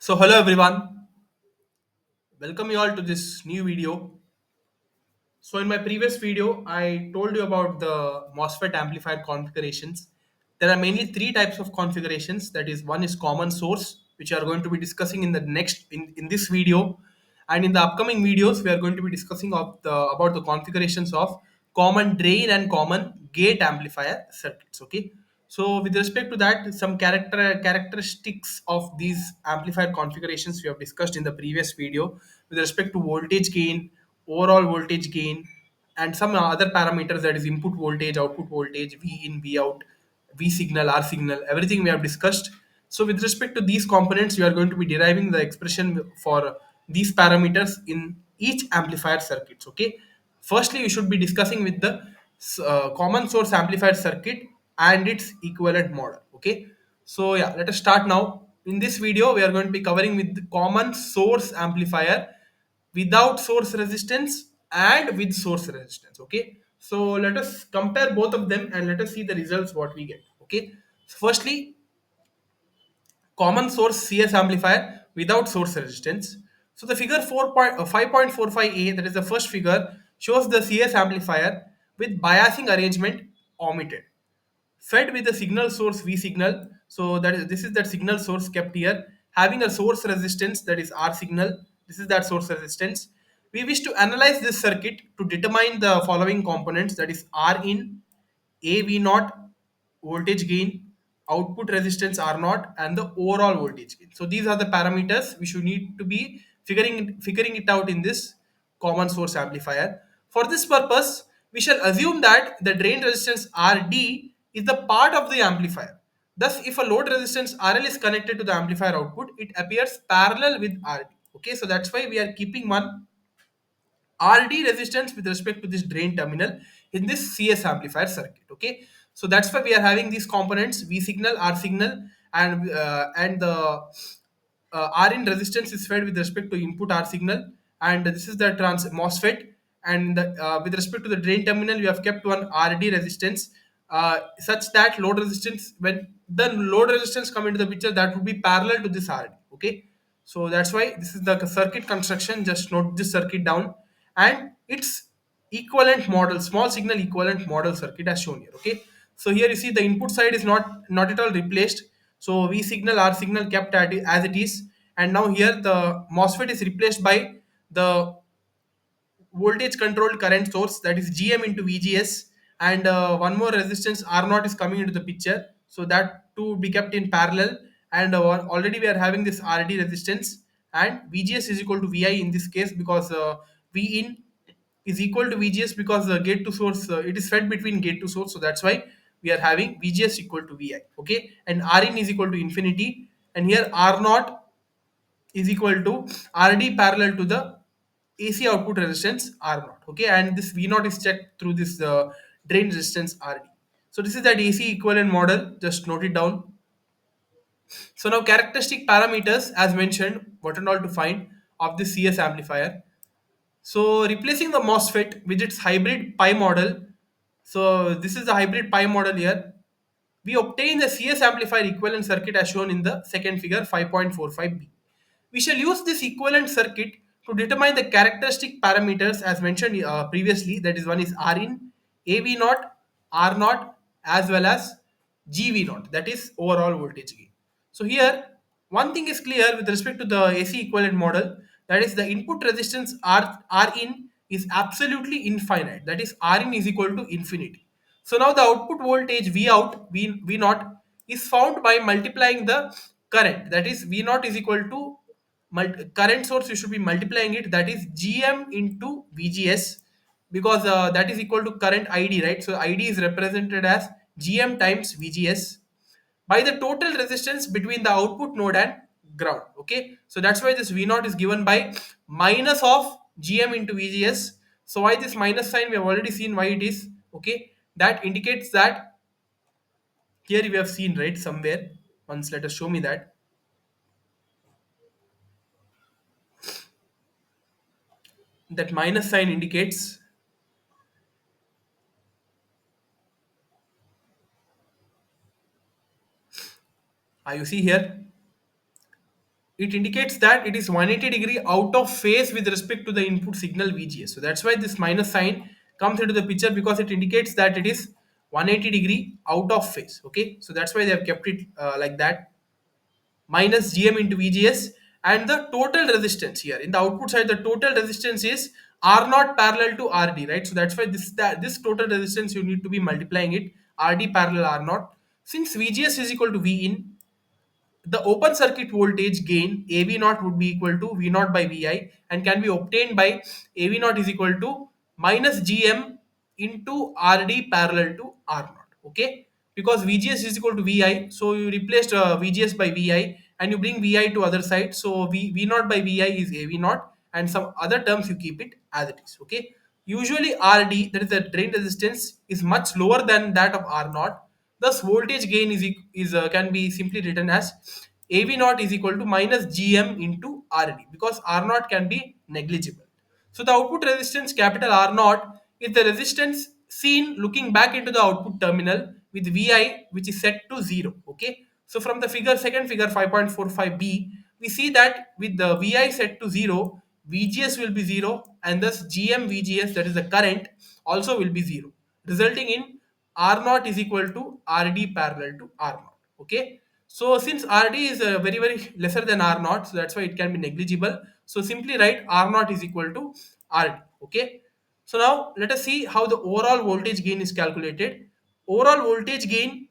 So hello everyone, welcome you all to this new video. So in my previous video, I told you about the MOSFET amplifier configurations. There are mainly three types of configurations. That is, one is common source, which we are going to be discussing in the next in this video, and in the upcoming videos, we are going to be discussing about the configurations of common drain and common gate amplifier circuits. Okay. So with respect to that, some characteristics of these amplifier configurations we have discussed in the previous video with respect to voltage gain, overall voltage gain, and some other parameters, that is input voltage, output voltage, V in, V out, V signal, R signal, everything we have discussed. So with respect to these components, you are going to be deriving the expression for these parameters in each amplifier circuits. Okay. Firstly, you should be discussing with the common source amplifier circuit and its equivalent model. Okay. So yeah, let us start now. In this video, we are going to be covering with the common source amplifier without source resistance and with source resistance. Okay, so let us compare both of them and let us see the results what we get. Okay, so firstly, common source CS amplifier without source resistance. So the figure 5.45a, that is the first figure, shows the CS amplifier with biasing arrangement omitted, fed with a signal source V signal. So this is that signal source kept here, having a source resistance, that is R signal. This is that source resistance. We wish to analyze this circuit to determine the following components, that is R in, AV naught, voltage gain, output resistance R naught, and the overall voltage gain. So these are the parameters we should need to be figuring it out in this common source amplifier. For this purpose, we shall assume that the drain resistance RD is the part of the amplifier. Thus, if a load resistance RL is connected to the amplifier output, it appears parallel with RD. Okay, so that's why we are keeping one RD resistance with respect to this drain terminal in this CS amplifier circuit. Okay, so that's why we are having these components V signal, R signal, and the R in resistance is fed with respect to input R signal, and this is the trans MOSFET. And with respect to the drain terminal, we have kept one RD resistance, such that load resistance, when the load resistance come into the picture, that would be parallel to this RD. Okay, so that's why this is the circuit construction. Just note this circuit down and its equivalent model, small signal equivalent model circuit as shown here. Okay, so here you see the input side is not at all replaced. So V signal, R signal kept as it is, and now here the MOSFET is replaced by the voltage controlled current source, that is GM into VGS, and one more resistance R0 is coming into the picture, so that to be kept in parallel. And already we are having this RD resistance, and VGS is equal to VI in this case, because V in is equal to VGS, because gate to source, it is fed between gate to source, so that's why we are having VGS equal to VI. Okay, and Rin is equal to infinity, and here R0 is equal to RD parallel to the AC output resistance R naught. Okay, and this V naught is checked through this drain resistance RD. So this is that AC equivalent model. Just note it down. So now characteristic parameters as mentioned, what and all to find of the CS amplifier. So replacing the MOSFET with its hybrid pi model. So this is the hybrid pi model here. We obtain the CS amplifier equivalent circuit as shown in the second figure 5.45b. We shall use this equivalent circuit to determine the characteristic parameters as mentioned previously. That is, one is R in, AV naught, R naught, as well as GV naught, that is overall voltage gain. So here, one thing is clear with respect to the AC equivalent model, that is the input resistance R in is absolutely infinite. That is, R in is equal to infinity. So now the output voltage V out, V naught, is found by multiplying the current. That is, V naught is equal to current source, you should be multiplying it, that is GM into VGS, because that is equal to current ID, right? So ID is represented as GM times VGS by the total resistance between the output node and ground. Okay, so that's why this V naught is given by minus of GM into VGS. So why this minus sign, we have already seen why it is. Okay, that indicates that here we have seen, right, somewhere. Once let us show me that that minus sign indicates, you see here, it indicates that it is 180-degree out of phase with respect to the input signal VGS. So that's why this minus sign comes into the picture, because it indicates that it is 180-degree out of phase. Okay, so that's why they have kept it like that, minus Gm into VGS. And the total resistance here in the output side, the total resistance is R naught parallel to RD, right? So that's why this total resistance you need to be multiplying it, RD parallel R naught. Since VGS is equal to V in, the open circuit voltage gain AV naught would be equal to V naught by Vi, and can be obtained by AV naught is equal to minus Gm into RD parallel to R naught. Okay, because VGS is equal to Vi, so you replaced VGS by Vi and you bring Vi to other side. So V naught by Vi is AV naught, and some other terms you keep it as it is. Okay, usually RD, that is the drain resistance, is much lower than that of R naught. Thus, voltage gain can be simply written as AV naught is equal to minus Gm into RD, because R naught can be negligible. So the output resistance capital R naught is the resistance seen looking back into the output terminal with Vi, which is set to 0. Okay. So from the figure 5.45b, we see that with the Vi set to 0, VGS will be 0, and thus Gm VGS, that is the current, also will be 0, resulting in R naught is equal to RD parallel to R naught. Okay. So since RD is very lesser than R naught, so that's why it can be negligible. So simply write R naught is equal to RD. Okay. So now let us see how the overall voltage gain is calculated. Overall voltage gain,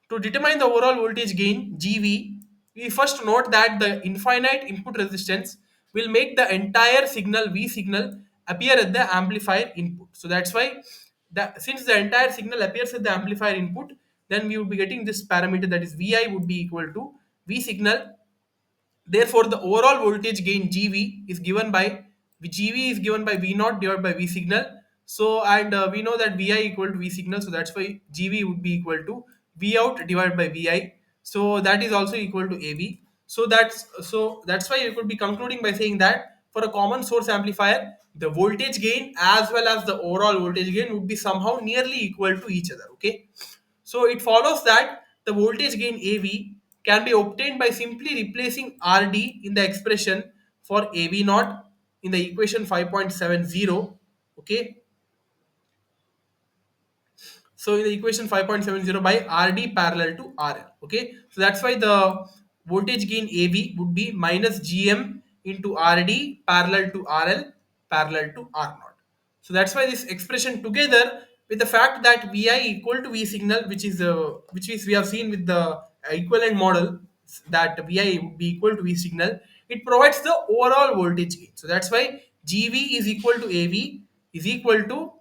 to determine the overall voltage gain GV, we first note that the infinite input resistance will make the entire signal V signal appear at the amplifier input. So that's why since the entire signal appears at the amplifier input, then we would be getting this parameter, that is Vi would be equal to V signal. Therefore, the overall voltage gain GV is given by GV is given by V naught divided by V signal. So, and we know that Vi equal to V signal, so that's why GV would be equal to V out divided by Vi. So that is also equal to AV. So that's why you could be concluding by saying that for a common source amplifier, the voltage gain as well as the overall voltage gain would be somehow nearly equal to each other. Okay, so it follows that the voltage gain AV can be obtained by simply replacing RD in the expression for AV naught in the equation 5.70. Okay, so in the equation 5.70 by RD parallel to RL. Okay, so that's why the voltage gain AV would be minus GM into RD parallel to RL parallel to R naught. So that's why this expression, together with the fact that Vi equal to V signal, which we have seen with the equivalent model, that Vi would be equal to V signal, it provides the overall voltage gain. So that's why GV is equal to AV is equal to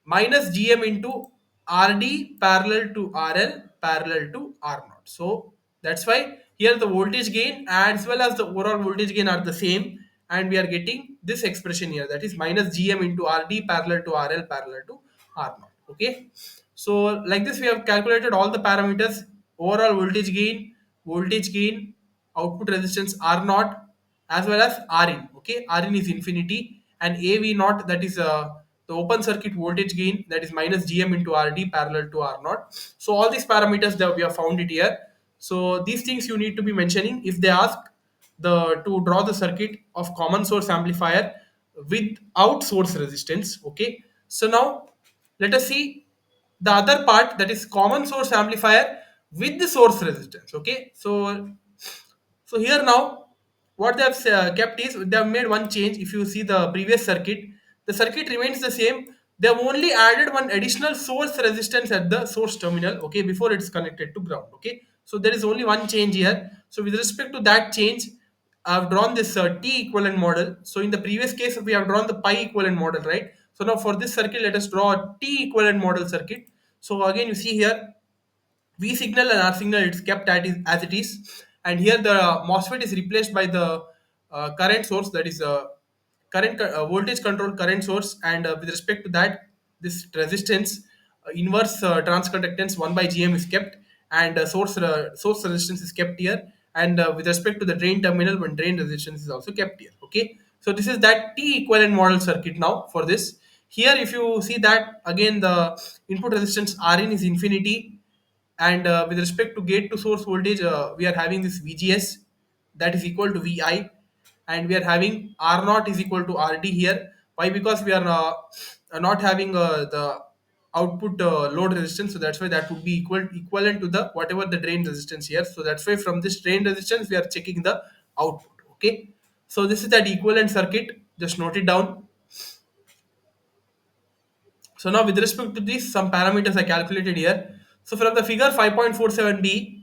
minus Gm into RD parallel to RL parallel to R naught. So that's why here the voltage gain as well as the overall voltage gain are the same, and we are getting this expression here, that is minus Gm into RD parallel to RL parallel to R naught. Okay. So like this we have calculated all the parameters: overall voltage gain, output resistance R naught, as well as Rin. Okay, Rin is infinity, and AV naught, that is the open circuit voltage gain, that is minus Gm into RD parallel to R naught. So all these parameters that we have found it here. So these things you need to be mentioning if they ask to draw the circuit of common source amplifier without source resistance. Okay. So now let us see the other part, that is common source amplifier with the source resistance. Okay. So here now, what they have kept is they have made one change. If you see the previous circuit, the circuit remains the same. They have only added one additional source resistance at the source terminal. Okay, before it's connected to ground. Okay, so there is only one change here. So with respect to that change, I've drawn this T equivalent model. So in the previous case, we have drawn the pi equivalent model, right? So now for this circuit, let us draw a T equivalent model circuit. So again, you see here V signal and R signal, it's kept as it is, and here the MOSFET is replaced by the current source, that is voltage control current source, and with respect to that, this resistance inverse transconductance 1 by Gm is kept, and source resistance is kept here, and with respect to the drain terminal, when drain resistance is also kept here. Okay, so this is that T equivalent model circuit. Now for this, here if you see that again the input resistance Rin is infinity, and with respect to gate to source voltage, we are having this VGS that is equal to Vi, and we are having R naught is equal to RD here. Why? Because we are not having the output load resistance, so that's why that would be equivalent to the whatever the drain resistance here. So that's why from this drain resistance we are checking the output. Okay, so this is that equivalent circuit. Just note it down. So now with respect to this, some parameters I calculated here. So from the figure 5.47b,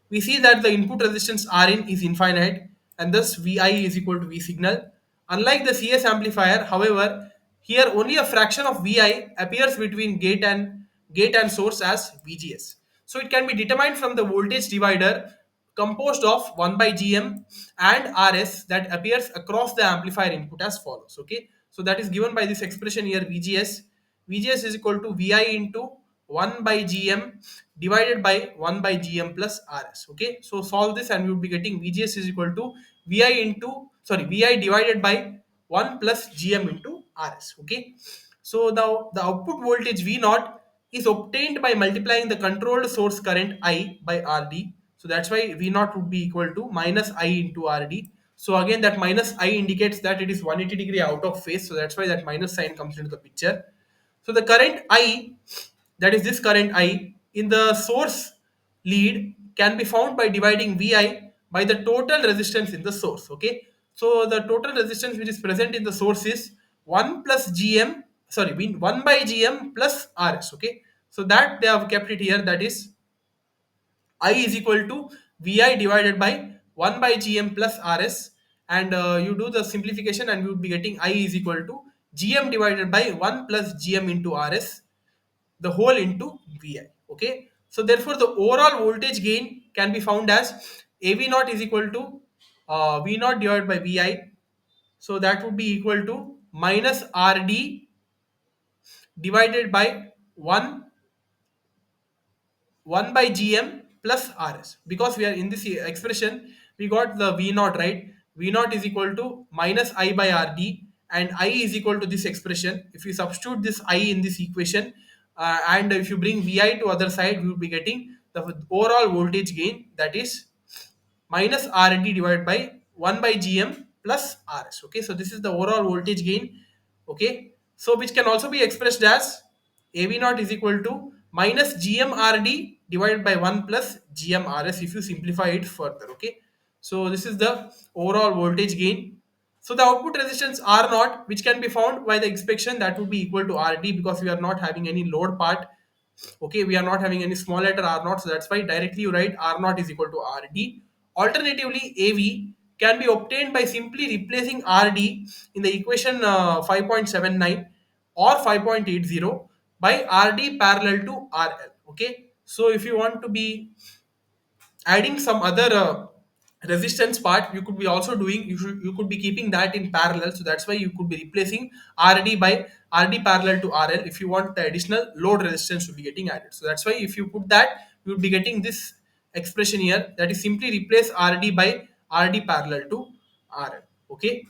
we see that the input resistance Rin is infinite and thus Vi is equal to V signal. Unlike the CS amplifier, however, here only a fraction of Vi appears between gate and source as VGS. So it can be determined from the voltage divider composed of 1 by Gm and Rs that appears across the amplifier input as follows. Okay, so that is given by this expression here VGS is equal to Vi into 1 by Gm divided by 1 by Gm plus Rs. Okay, so solve this and we will be getting VGS is equal to Vi divided by 1 plus Gm into Rs. Okay, so now the output voltage V naught is obtained by multiplying the controlled source current I by Rd. So that's why V naught would be equal to minus I into Rd. So again, that minus I indicates that it is 180-degree out of phase. So that's why that minus sign comes into the picture. So the current I, that is this current I, in the source lead can be found by dividing Vi by the total resistance in the source. Okay. So the total resistance which is present in the source is 1 plus Gm, sorry, 1 by Gm plus Rs. Okay. So that they have kept it here, that is I is equal to Vi divided by 1 by Gm plus Rs, and you do the simplification and you would be getting I is equal to Gm divided by 1 plus Gm into Rs, the whole into Vi. Okay, so therefore the overall voltage gain can be found as Av naught is equal to V naught divided by Vi, so that would be equal to minus Rd divided by 1 by Gm plus Rs. Because we are in this expression, we got the V naught, right? V naught is equal to minus I by Rd, and I is equal to this expression. If you substitute this I in this equation, and if you bring Vi to other side, we will be getting the overall voltage gain, that is minus Rd divided by 1 by Gm plus Rs. Okay, so this is the overall voltage gain. Okay, so which can also be expressed as Av naught is equal to minus Gm Rd divided by 1 plus Gm Rs if you simplify it further. Okay, so this is the overall voltage gain. So the output resistance R naught, which can be found by the expression, that would be equal to Rd, because we are not having any load part. Okay, we are not having any small letter R naught, so that's why directly you write R naught is equal to Rd. Alternatively, Av can be obtained by simply replacing Rd in the equation 5.79 or 5.80 by Rd parallel to RL. Okay, so if you want to be adding some other resistance part, you could be also doing, you could be keeping that in parallel. So that's why you could be replacing Rd by Rd parallel to RL if you want the additional load resistance to be getting added. So that's why if you put that, you would be getting this expression here, that is simply replace Rd by Rd parallel to RL. Okay,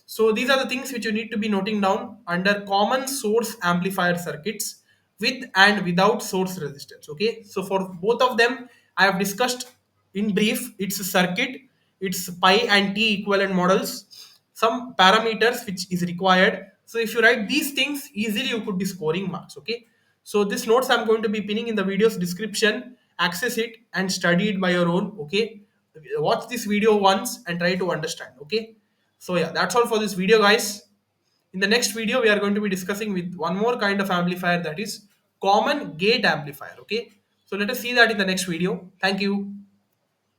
so these are the things which you need to be noting down under common source amplifier circuits with and without source resistance. Okay, so for both of them I have discussed in brief. It's a circuit, it's pi and t equivalent models, some parameters which is required. So if you write these things easily, you could be scoring marks. Okay, so this notes I'm going to be pinning in the video's description. Access it and study it by your own. Okay, watch this video once and try to understand. Okay, so yeah, that's all for this video, guys. In the next video, we are going to be discussing with one more kind of amplifier, that is common gate amplifier. Okay, so let us see that in the next video. Thank you.